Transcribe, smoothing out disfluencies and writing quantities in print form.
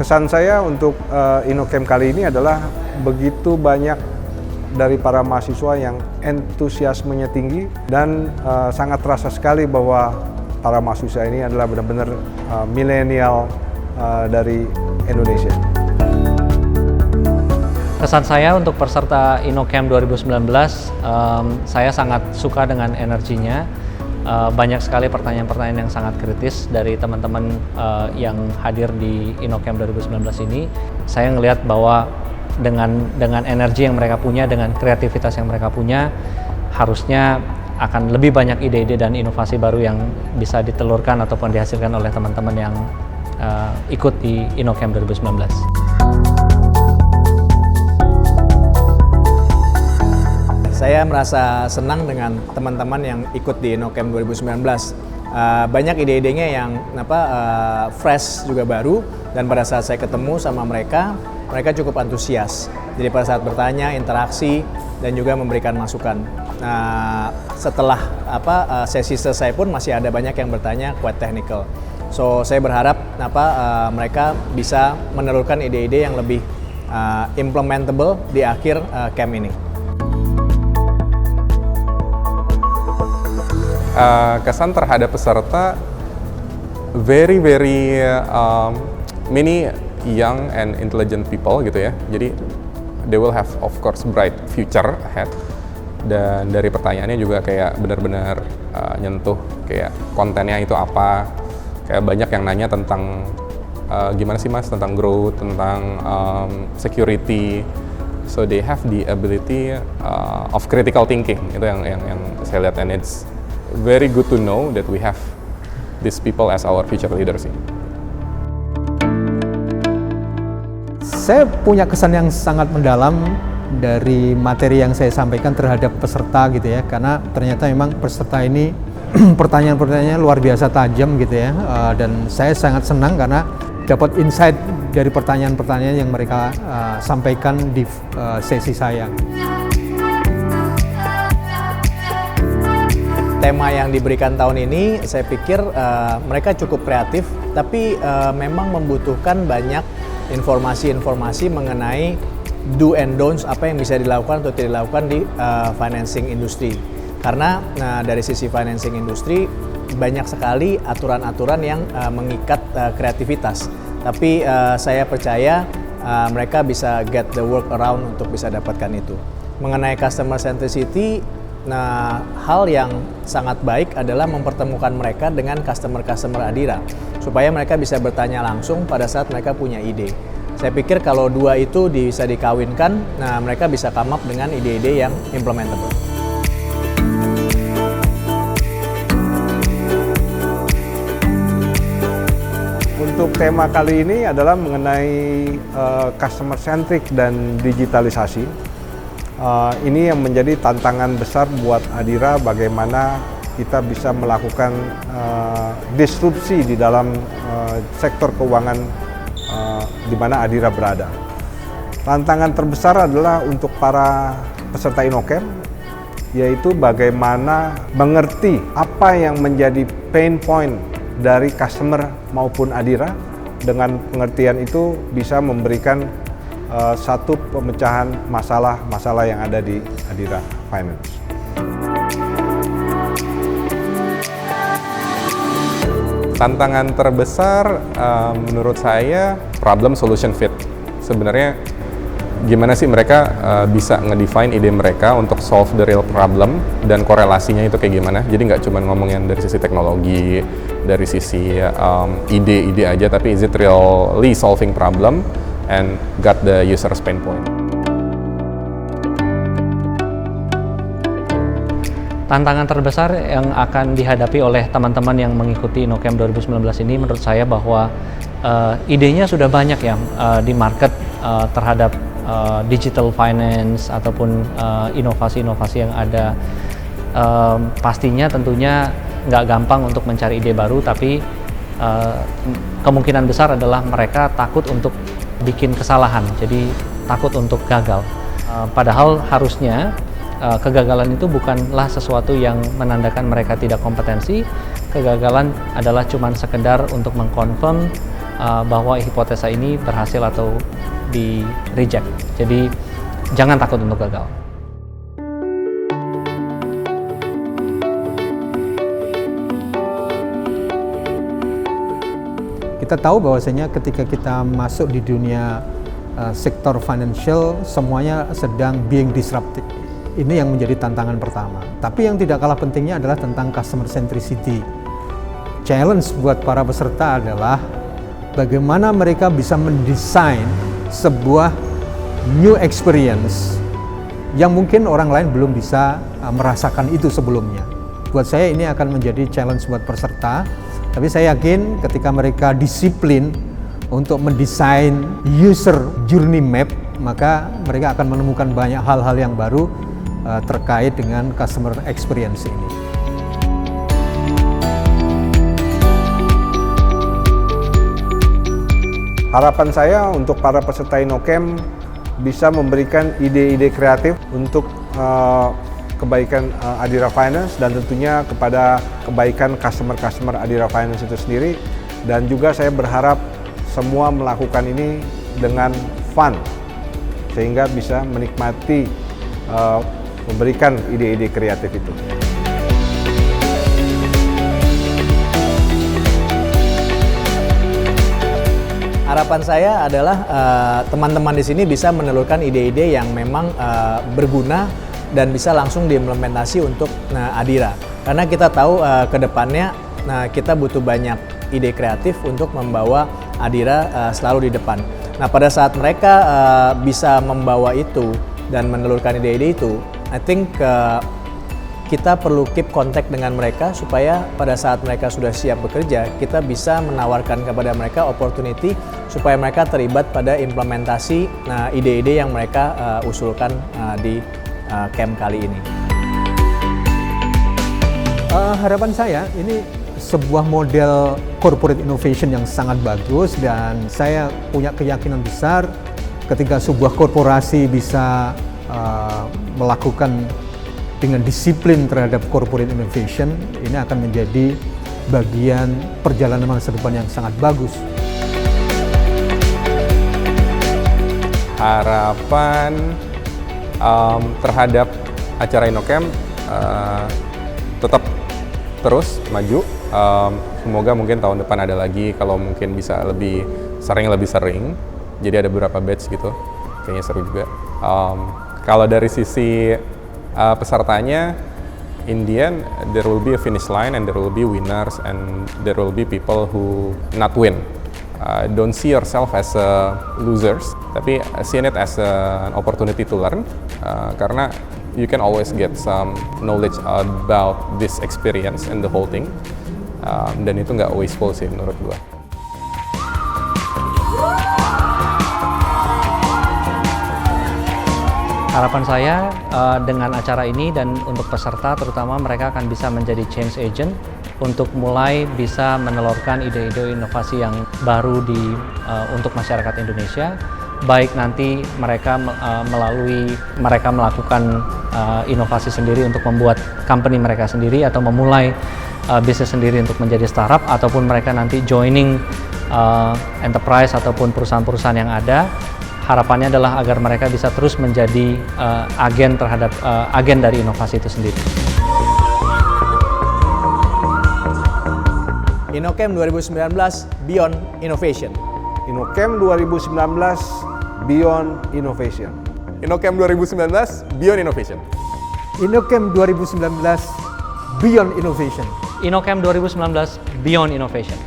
Kesan saya untuk InnoCamp kali ini adalah begitu banyak dari para mahasiswa yang entusiasmenya tinggi dan sangat terasa sekali bahwa para mahasiswa ini adalah benar-benar milenial dari Indonesia. Kesan saya untuk peserta InnoCamp 2019, saya sangat suka dengan energinya. Banyak sekali pertanyaan-pertanyaan yang sangat kritis dari teman-teman yang hadir di InnoCamp 2019 ini. Saya ngelihat bahwa dengan energi yang mereka punya, dengan kreativitas yang mereka punya, harusnya akan lebih banyak ide-ide dan inovasi baru yang bisa ditelurkan ataupun dihasilkan oleh teman-teman yang ikut di InnoCamp 2019. Saya merasa senang dengan teman-teman yang ikut di InnoCamp 2019. Banyak ide-idenya yang fresh juga baru, dan pada saat saya ketemu sama mereka cukup antusias. Jadi pada saat bertanya, interaksi, dan juga memberikan masukan. Setelah sesi selesai pun masih ada banyak yang bertanya quite technical. So saya berharap mereka bisa menelurkan ide-ide yang lebih implementable di akhir camp ini. Kesan terhadap peserta very many young and intelligent people gitu ya. Jadi they will have of course bright future ahead. Dan dari pertanyaannya juga kayak benar-benar nyentuh kayak kontennya itu apa. Kayak banyak yang nanya tentang gimana sih Mas tentang growth, tentang security. So they have the ability of critical thinking. Itu yang saya lihat, and it's very good to know that we have these people as our future leaders. Saya punya kesan yang sangat mendalam dari materi yang saya sampaikan terhadap peserta gitu ya, karena ternyata memang peserta ini pertanyaan-pertanyaannya luar biasa tajam gitu ya, dan saya sangat senang karena dapat insight dari pertanyaan-pertanyaan yang mereka sampaikan di sesi saya. Tema yang diberikan tahun ini, saya pikir mereka cukup kreatif, tapi memang membutuhkan banyak informasi-informasi mengenai do and don'ts, apa yang bisa dilakukan atau tidak dilakukan di financing industry. Karena dari sisi financing industry, banyak sekali aturan-aturan yang mengikat kreativitas. Tapi saya percaya mereka bisa get the work around untuk bisa dapatkan itu. Mengenai customer centricity, hal yang sangat baik adalah mempertemukan mereka dengan customer Adira supaya mereka bisa bertanya langsung pada saat mereka punya ide. Saya pikir kalau dua itu bisa dikawinkan, mereka bisa come up dengan ide-ide yang implementable. Untuk tema kali ini adalah mengenai customer centric dan digitalisasi. Ini yang menjadi tantangan besar buat Adira, bagaimana kita bisa melakukan disrupsi di dalam sektor keuangan di mana Adira berada. Tantangan terbesar adalah untuk para peserta InnoCamp, yaitu bagaimana mengerti apa yang menjadi pain point dari customer maupun Adira. Dengan pengertian itu bisa memberikan satu pemecahan masalah-masalah yang ada di Adira Finance. Tantangan terbesar menurut saya problem solution fit. Sebenarnya gimana sih mereka bisa ngedefine ide mereka untuk solve the real problem, dan korelasinya itu kayak gimana. Jadi nggak cuma ngomongin dari sisi teknologi, dari sisi ide-ide aja, tapi is it really solving problem and got the user's pain point. Tantangan terbesar yang akan dihadapi oleh teman-teman yang mengikuti InnoCamp 2019 ini menurut saya bahwa idenya sudah banyak ya di market terhadap digital finance ataupun inovasi-inovasi yang ada. Pastinya tentunya nggak gampang untuk mencari ide baru, tapi kemungkinan besar adalah mereka takut untuk bikin kesalahan, jadi takut untuk gagal. Padahal harusnya kegagalan itu bukanlah sesuatu yang menandakan mereka tidak kompetensi. Kegagalan adalah cuma sekedar untuk mengkonfirm bahwa hipotesa ini berhasil atau di reject. Jadi jangan takut untuk gagal. Kita tahu bahwasanya ketika kita masuk di dunia sektor financial, semuanya sedang being disrupted. Ini yang menjadi tantangan pertama. Tapi yang tidak kalah pentingnya adalah tentang customer centricity. Challenge buat para peserta adalah bagaimana mereka bisa mendesain sebuah new experience yang mungkin orang lain belum bisa merasakan itu sebelumnya. Buat saya ini akan menjadi challenge buat peserta. Tapi saya yakin ketika mereka disiplin untuk mendesain user journey map, maka mereka akan menemukan banyak hal-hal yang baru terkait dengan customer experience ini. Harapan saya untuk para peserta InnoCamp bisa memberikan ide-ide kreatif untuk kebaikan Adira Finance dan tentunya kepada kebaikan customer Adira Finance itu sendiri, dan juga saya berharap semua melakukan ini dengan fun sehingga bisa menikmati memberikan ide-ide kreatif itu. Harapan saya adalah teman-teman di sini bisa menelurkan ide-ide yang memang berguna dan bisa langsung diimplementasi untuk Adira. Karena kita tahu ke depannya kita butuh banyak ide kreatif untuk membawa Adira selalu di depan. Nah, pada saat mereka bisa membawa itu dan menelurkan ide-ide itu, I think kita perlu keep kontak dengan mereka supaya pada saat mereka sudah siap bekerja, kita bisa menawarkan kepada mereka opportunity supaya mereka terlibat pada implementasi ide-ide yang mereka usulkan di camp kali ini. Harapan saya ini sebuah model corporate innovation yang sangat bagus, dan saya punya keyakinan besar ketika sebuah korporasi bisa melakukan dengan disiplin terhadap corporate innovation, ini akan menjadi bagian perjalanan masa depan yang sangat bagus. Harapan terhadap acara InnoCamp tetap terus maju. Semoga mungkin tahun depan ada lagi, kalau mungkin bisa lebih sering. Jadi ada beberapa batch gitu, kayaknya seru juga. Kalau dari sisi pesertanya, in the end there will be a finish line and there will be winners and there will be people who not win. Don't see yourself as losers, tapi see it as an opportunity to learn, karena you can always get some knowledge about this experience and the whole thing, dan itu nggak wasteful sih menurut gua. Harapan saya dengan acara ini dan untuk peserta terutama, mereka akan bisa menjadi change agent untuk mulai bisa menelurkan ide-ide inovasi yang baru untuk masyarakat Indonesia. Baik nanti mereka mereka melakukan inovasi sendiri untuk membuat company mereka sendiri, atau memulai bisnis sendiri untuk menjadi startup, ataupun mereka nanti joining enterprise ataupun perusahaan-perusahaan yang ada. Harapannya adalah agar mereka bisa terus menjadi agen dari inovasi itu sendiri. InnoCamp 2019 Beyond Innovation. InnoCamp 2019 Beyond Innovation. InnoCamp 2019 Beyond Innovation. InnoCamp 2019 Beyond Innovation. InnoCamp 2019 Beyond Innovation.